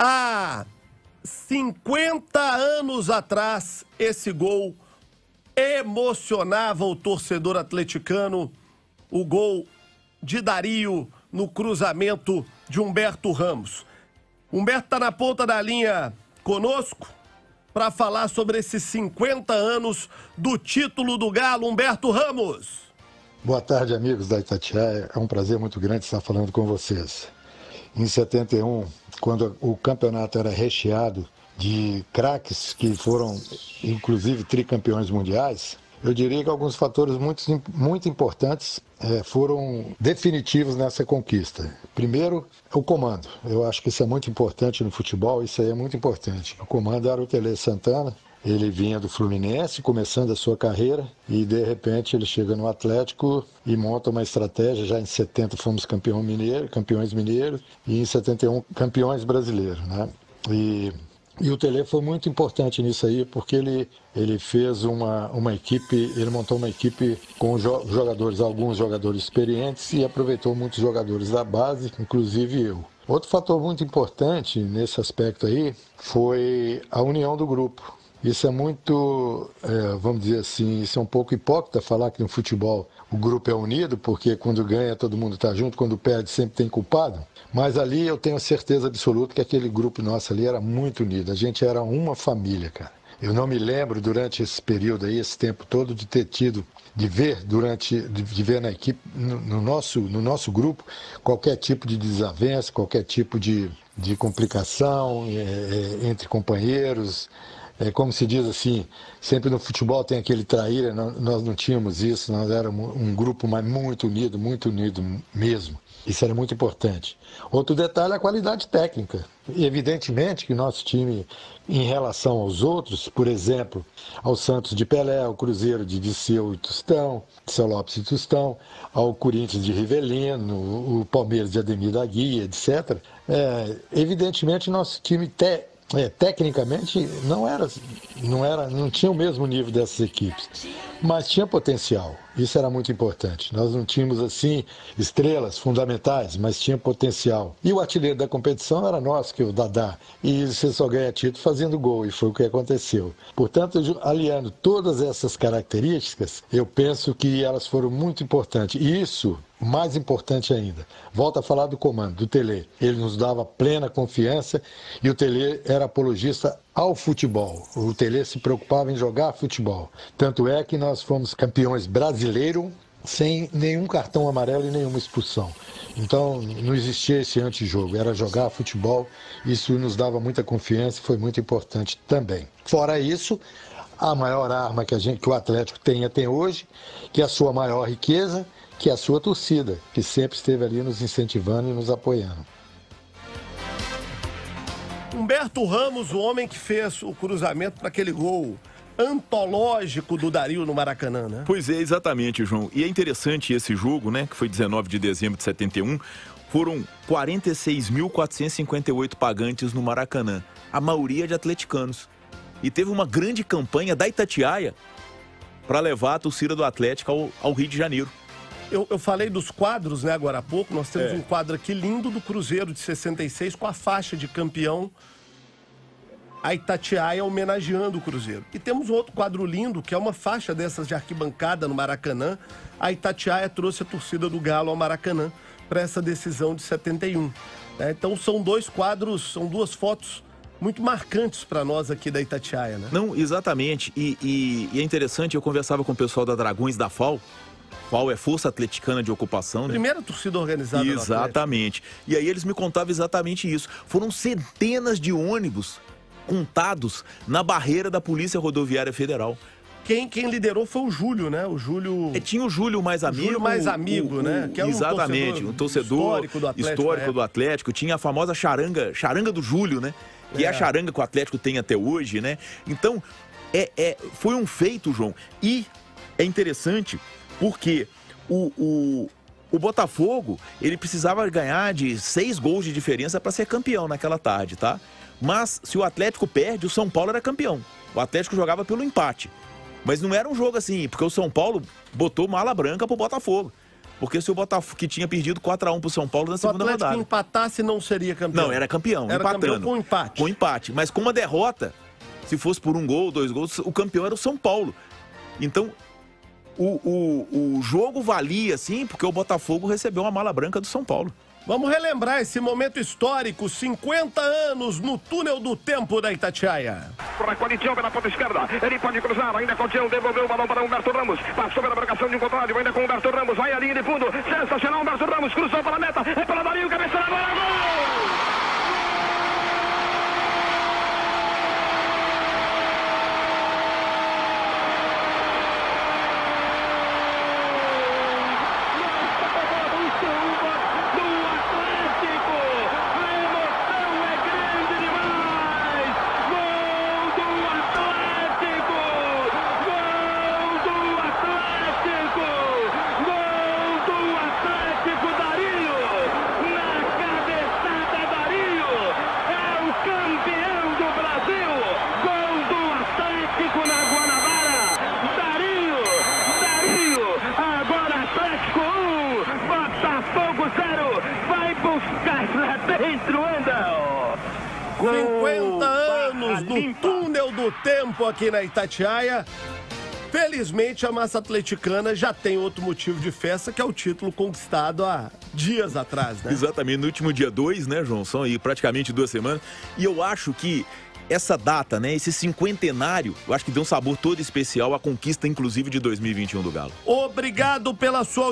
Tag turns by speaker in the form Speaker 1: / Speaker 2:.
Speaker 1: Há 50 anos atrás, esse gol emocionava o torcedor atleticano. O gol de Dario no cruzamento de Humberto Ramos. Humberto está na ponta da linha conosco para falar sobre esses 50 anos do título do Galo. Humberto Ramos.
Speaker 2: Boa tarde, amigos da Itatiaia. É um prazer muito grande estar falando com vocês. Em 71, quando o campeonato era recheado de craques que foram, inclusive, tricampeões mundiais, eu diria que alguns fatores muito importantes foram definitivos nessa conquista. Primeiro, o comando. Eu acho que isso é muito importante no futebol, isso aí é muito importante. O comando era o Tele Santana. Ele vinha do Fluminense, começando a sua carreira, e de repente ele chega no Atlético e monta uma estratégia. Já em 70 fomos campeões mineiros, e em 71 campeões brasileiros, né? E o Tele foi muito importante nisso aí, porque ele fez uma equipe, ele montou uma equipe com jogadores, alguns jogadores experientes, e aproveitou muitos jogadores da base, inclusive eu. Outro fator muito importante nesse aspecto aí foi a união do grupo. Isso é muito, vamos dizer assim, isso é um pouco hipócrita falar que no futebol o grupo é unido, porque quando ganha todo mundo está junto, quando perde sempre tem culpado. Mas ali eu tenho certeza absoluta que aquele grupo nosso ali era muito unido, a gente era uma família, cara. Eu não me lembro durante esse período aí, esse tempo todo, de ter tido, de ver na equipe, no nosso grupo, qualquer tipo de desavença, qualquer tipo de complicação entre companheiros. Como se diz assim, sempre no futebol tem aquele traíra, nós não tínhamos isso, nós éramos um grupo muito unido mesmo. Isso era muito importante. Outro detalhe é a qualidade técnica. E evidentemente que nosso time, em relação aos outros, por exemplo, ao Santos de Pelé, ao Cruzeiro de Disseu e Tostão, Seu Lopes e Tostão, ao Corinthians de Rivelino, o Palmeiras de Ademir da Guia, etc. Evidentemente nosso time tecnicamente não tinha o mesmo nível dessas equipes, mas tinha potencial. Isso era muito importante. Nós não tínhamos assim estrelas fundamentais, mas tinha potencial. E o artilheiro da competição era nosso, que é o Dadá. E você só ganha título fazendo gol, e foi o que aconteceu. Portanto, aliando todas essas características, eu penso que elas foram muito importantes. E isso, mais importante ainda, volta a falar do comando, do Tele. Ele nos dava plena confiança, e o Tele era apologista ao futebol. O Tele se preocupava em jogar futebol. Tanto é que nós fomos campeões brasileiros sem nenhum cartão amarelo e nenhuma expulsão. Então não existia esse antijogo, era jogar futebol. Isso nos dava muita confiança e foi muito importante também. Fora isso, a maior arma que o Atlético tem até hoje, que é a sua maior riqueza, que é a sua torcida, que sempre esteve ali nos incentivando e nos apoiando.
Speaker 1: Humberto Ramos, o homem que fez o cruzamento para aquele gol antológico do Dario no Maracanã, né?
Speaker 3: Pois é, exatamente, João. E é interessante esse jogo, né, que foi 19 de dezembro de 71, foram 46.458 pagantes no Maracanã, a maioria de atleticanos. E teve uma grande campanha da Itatiaia para levar a torcida do Atlético ao Rio de Janeiro.
Speaker 1: Eu falei dos quadros, né, agora há pouco. Nós temos um quadro aqui lindo do Cruzeiro de 66 com a faixa de campeão, a Itatiaia homenageando o Cruzeiro. E temos um outro quadro lindo, que é uma faixa dessas de arquibancada no Maracanã. A Itatiaia trouxe a torcida do Galo ao Maracanã para essa decisão de 71. Então são dois quadros, são duas fotos muito marcantes para nós aqui da Itatiaia, né?
Speaker 3: Não, exatamente. E é interessante, eu conversava com o pessoal da Dragões da FAO. FAO é Força Atleticana de Ocupação, né?
Speaker 1: Primeira torcida organizada.
Speaker 3: Exatamente. E aí eles me contavam exatamente isso. Foram centenas de ônibus contados na barreira da Polícia Rodoviária Federal.
Speaker 1: Quem liderou foi o Júlio, né? O Júlio...
Speaker 3: Tinha o Júlio Mais Amigo.
Speaker 1: Júlio Mais Amigo, né? Que é
Speaker 3: exatamente, um torcedor histórico do Atlético. Tinha a famosa charanga do Júlio, né? Que é a charanga que o Atlético tem até hoje, né? Então, foi um feito, João. E é interessante porque o Botafogo, ele precisava ganhar de 6 gols de diferença para ser campeão naquela tarde, tá? Mas se o Atlético perde, o São Paulo era campeão. O Atlético jogava pelo empate. Mas não era um jogo assim, porque o São Paulo botou mala branca pro Botafogo. Porque se o Botafogo, que tinha perdido 4-1 pro São Paulo na segunda rodada.
Speaker 1: Se o Atlético empatasse, não seria campeão.
Speaker 3: Não, era campeão,
Speaker 1: era
Speaker 3: empatando.
Speaker 1: Campeão com empate.
Speaker 3: Com empate. Mas com uma derrota, se fosse por 1 gol, 2 gols, o campeão era o São Paulo. Então, o jogo valia, sim, porque o Botafogo recebeu uma mala branca do São Paulo.
Speaker 1: Vamos relembrar esse momento histórico, 50 anos no túnel do tempo da Itatiaia.
Speaker 4: Para Qualitião pela ponta esquerda, ele pode cruzar, ainda com o Tião, devolveu o balão para Humberto Ramos, passou pela marcação de um contrário, ainda com o Humberto Ramos, vai a linha de fundo, sensacional, Humberto Ramos, cruzou para a meta, é para Dario, cabeça na bola, gol! Vai buscar lá dentro, anda!
Speaker 1: 50 anos no túnel do tempo aqui na Itatiaia. Felizmente, a massa atleticana já tem outro motivo de festa, que é o título conquistado há dias atrás, né?
Speaker 3: Exatamente, no último dia 2, né, João? São aí praticamente 2 semanas. E eu acho que essa data, né, esse cinquentenário, eu acho que deu um sabor todo especial à conquista, inclusive, de 2021 do Galo.
Speaker 1: Obrigado pela sua